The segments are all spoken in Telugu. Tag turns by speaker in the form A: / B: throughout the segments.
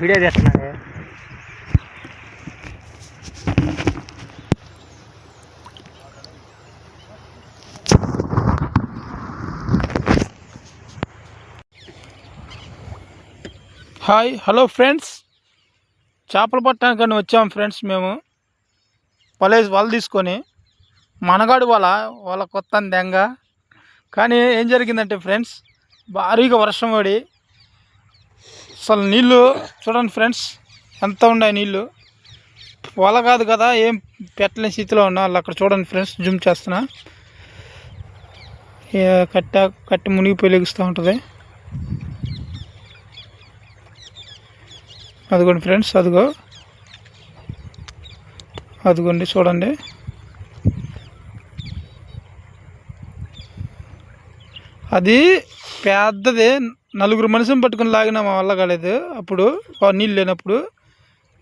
A: వీడియో చేస్తున్నారే.
B: హాయ్ హలో ఫ్రెండ్స్, చేపలు పట్టడానికని వచ్చాము ఫ్రెండ్స్. మేము వల తీసుకొని మనగాడు వాళ్ళ కొత్త దెంగ. కానీ ఏం జరిగిందంటే ఫ్రెండ్స్, భారీగా వర్షం పడి అసలు నీళ్ళు చూడండి ఫ్రెండ్స్ ఎంత ఉన్నాయి నీళ్ళు. వల కాదు కదా, ఏం పెట్టలేని స్థితిలో ఉన్నా. వాళ్ళు అక్కడ చూడండి ఫ్రెండ్స్, జూమ్ చేస్తున్నా. కట్టి మునిగిపోయి లెగుస్తూ ఉంటుంది. అదిగోండి ఫ్రెండ్స్, అదిగోండి చూడండి. అది పెద్దది, నలుగురు మనుషులు పట్టుకుని లాగినా మా వల్ల కాలేదు. అప్పుడు నీళ్ళు లేనప్పుడు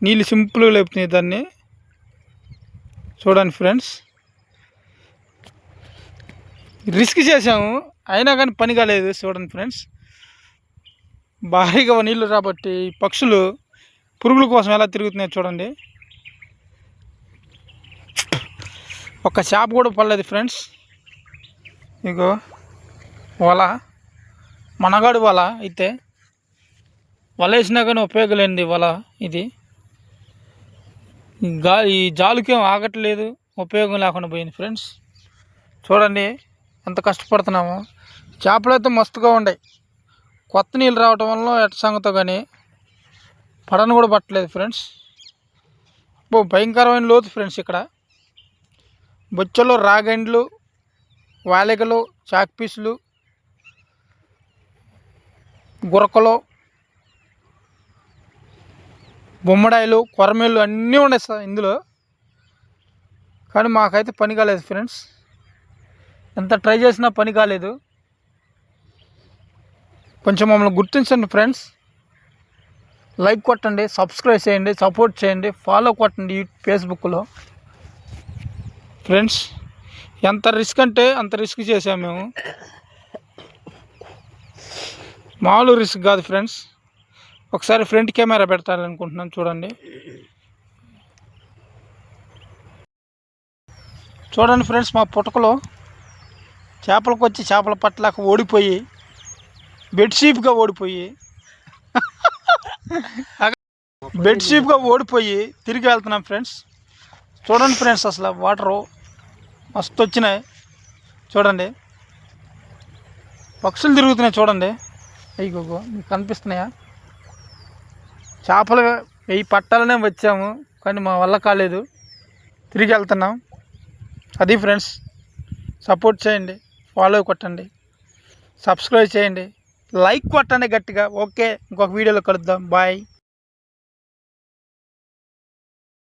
B: నీళ్ళు సింపుల్గా లేపుతున్నాయి దాన్ని. చూడండి ఫ్రెండ్స్, రిస్క్ చేసాము అయినా కానీ పని కాలేదు. చూడండి ఫ్రెండ్స్, భారీగా నీళ్ళు రాబట్టి పక్షులు పురుగుల కోసం ఎలా తిరుగుతున్నాయి చూడండి. ఒక్క చేప కూడా పడలేదు ఫ్రెండ్స్. ఇగో వల, మనగాడు వల. అయితే వల వేసినా కానీ ఉపయోగం లేనిది వల ఇది. ఈ జాలుకేం ఆగట్లేదు, ఉపయోగం లేకుండా పోయింది ఫ్రెండ్స్. చూడండి ఎంత కష్టపడుతున్నామో. చేపలు అయితే మస్తుగా ఉన్నాయి. కొత్త నీళ్ళు రావటం వల్ల ఎట్ట సంగతో కానీ పడను కూడా పట్టలేదు ఫ్రెండ్స్. భయంకరమైన లోతు ఫ్రెండ్స్. ఇక్కడ బొచ్చలు, రాగండ్లు, వాలికలు, చాక్ పీసులు, గురకలు, బొమ్మడాయిలు, కొరమేళ్ళు అన్నీ ఉన్నాయి సార్ ఇందులో. కానీ మాకైతే పని కాలేదు ఫ్రెండ్స్. ఎంత ట్రై చేసినా పని కాలేదు. కొంచెం మమ్మల్ని గుర్తించండి ఫ్రెండ్స్. లైక్ కొట్టండి, సబ్స్క్రైబ్ చేయండి, సపోర్ట్ చేయండి, ఫాలో కొట్టండి ఫేస్బుక్లో ఫ్రెండ్స్. ఎంత రిస్క్ అంటే అంత రిస్క్ చేసాము మేము. మామూలు రిస్క్ కాదు ఫ్రెండ్స్. ఒకసారి ఫ్రంట్ కెమెరా పెడతారనుకుంటున్నాను చూడండి. చూడండి ఫ్రెండ్స్, మా పుటకలో చేపలకు వచ్చి చేపల పట్టలేక ఓడిపోయి బెడ్షీప్గా ఓడిపోయి తిరిగి వెళ్తున్నాం ఫ్రెండ్స్. చూడండి ఫ్రెండ్స్, అసలు వాటరు మస్తు వచ్చినాయి. చూడండి పక్షులు తిరుగుతున్నాయి చూడండి. అయ్యో మీకు కనిపిస్తున్నాయా? చేపలు పట్టాలనే వచ్చాము కానీ మా వల్ల కాలేదు, తిరిగి వెళ్తున్నాం. అది ఫ్రెండ్స్, సపోర్ట్ చేయండి, ఫాలో కొట్టండి, సబ్స్క్రైబ్ చేయండి, లైక్ కొట్టండి గట్టిగా. ఓకే, ఇంకొక వీడియోలో కలుద్దాం. బాయ్.